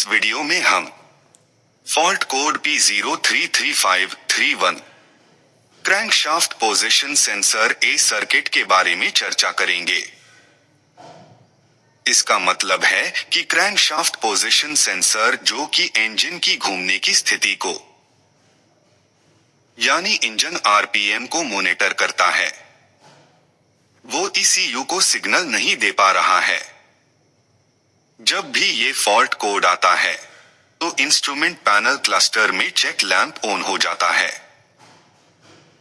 इस वीडियो में हम fault code P033531 crankshaft position sensor A circuit के बारे में चर्चा करेंगे। इसका मतलब है कि क्रैंकशाफ्ट पोजीशन सेंसर जो कि इंजन की घूमने की स्थिति को यानी इंजन आरपीएम को मॉनिटर करता है, वो ईसीयू को सिग्नल नहीं दे पा रहा है। जब भी ये फॉल्ट कोड आता है तो इंस्ट्रूमेंट पैनल क्लस्टर में चेक लैंप ऑन हो जाता है।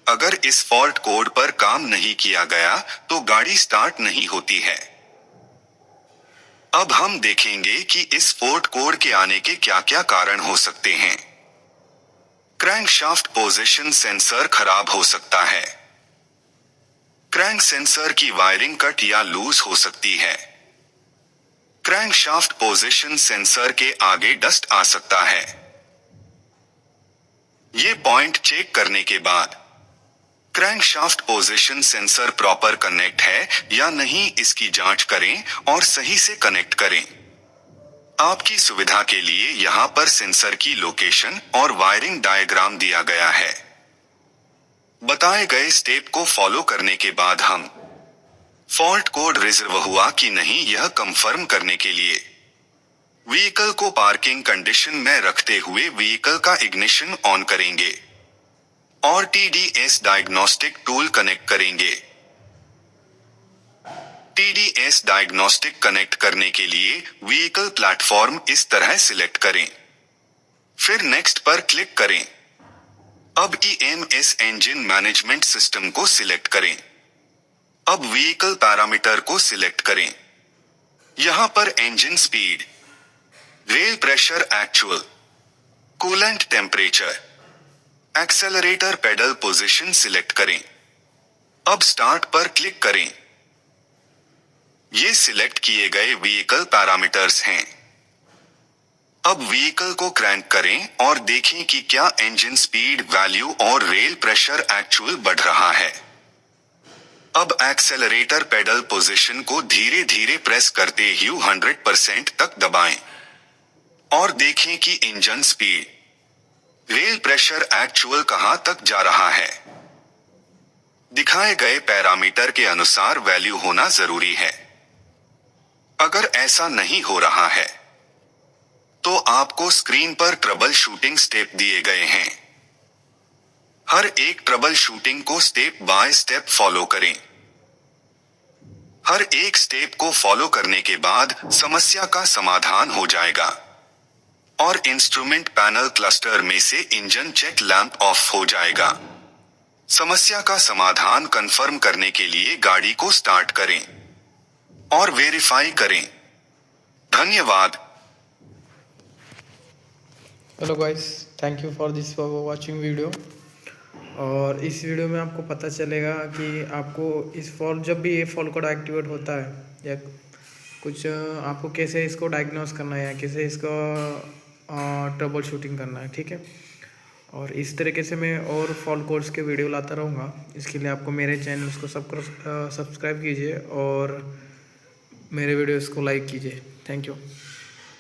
अगर इस फॉल्ट कोड पर काम नहीं किया गया तो गाड़ी स्टार्ट नहीं होती है। अब हम देखेंगे कि इस फॉल्ट कोड के आने के क्या क्या कारण हो सकते हैं। क्रैंकशाफ्ट पोजीशन सेंसर खराब हो सकता है। क्रैंक सेंसर की वायरिंग कट या लूज हो सकती है। क्रैंकशाफ्ट पोजीशन सेंसर के आगे डस्ट आ सकता है। ये पॉइंट चेक करने के बाद crankshaft position sensor proper connect है या नहीं इसकी जांच करें और सही से कनेक्ट करें। आपकी सुविधा के लिए यहाँ पर सेंसर की लोकेशन और वायरिंग डायग्राम दिया गया है। बताए गए स्टेप को फॉलो करने के बाद हम फॉल्ट कोड रिजर्व हुआ कि नहीं यह कंफर्म करने के लिए व्हीकल को पार्किंग कंडीशन में रखते हुए व्हीकल का इग्निशन ऑन करेंगे और TDS डायग्नोस्टिक टूल कनेक्ट करेंगे। TDS डायग्नोस्टिक कनेक्ट करने के लिए व्हीकल प्लेटफॉर्म इस तरह सिलेक्ट करें, फिर नेक्स्ट पर क्लिक करें। अब EMS इंजन मैनेजमेंट सिस्टम को सिलेक्ट करें। अब व्हीकल पैरामीटर को सिलेक्ट करें। यहां पर engine speed, rail pressure actual, coolant temperature, accelerator pedal position select करें। अब स्टार्ट पर क्लिक करें। ये सिलेक्ट किए गए व्हीकल पैरामीटर्स हैं। अब व्हीकल को क्रैंक करें और देखें कि क्या इंजन स्पीड वैल्यू और रेल प्रेशर एक्चुअल बढ़ रहा है। अब एक्सेलरेटर पेडल पोजीशन को धीरे धीरे प्रेस करते हुए 100% तक दबाएं और देखें कि engine speed, rail pressure actual कहां तक जा रहा है। दिखाए गए पैरामीटर के अनुसार वैल्यू होना जरूरी है। अगर ऐसा नहीं हो रहा है तो आपको स्क्रीन पर ट्रबल शूटिंग स्टेप दिए गए हैं। हर एक ट्रबल शूटिंग को स्टेप बाय स्टेप फॉलो करें। हर एक स्टेप को फॉलो करने के बाद समस्या का समाधान हो जाएगा और इंस्ट्रूमेंट पैनल क्लस्टर में से इंजन चेक लैंप ऑफ हो जाएगा। समस्या का समाधान कंफर्म करने के लिए गाड़ी को स्टार्ट करें और वेरीफाई करें। धन्यवाद। Hello guys, thank you for this watching video. और इस वीडियो में आपको पता चलेगा कि आपको इस फॉल्ट, जब भी ये फॉल्ट कोड एक्टिवेट होता है या कुछ, आपको कैसे इसको डायग्नोस करना है या कैसे इसको ट्रबल शूटिंग करना है, ठीक है। और इस तरीके से मैं और फॉल्ट कोड्स के वीडियो लाता रहूँगा। इसके लिए आपको मेरे चैनल को सब्सक्राइब कीजिए और मेरे वीडियोस को लाइक कीजिए। Thank you.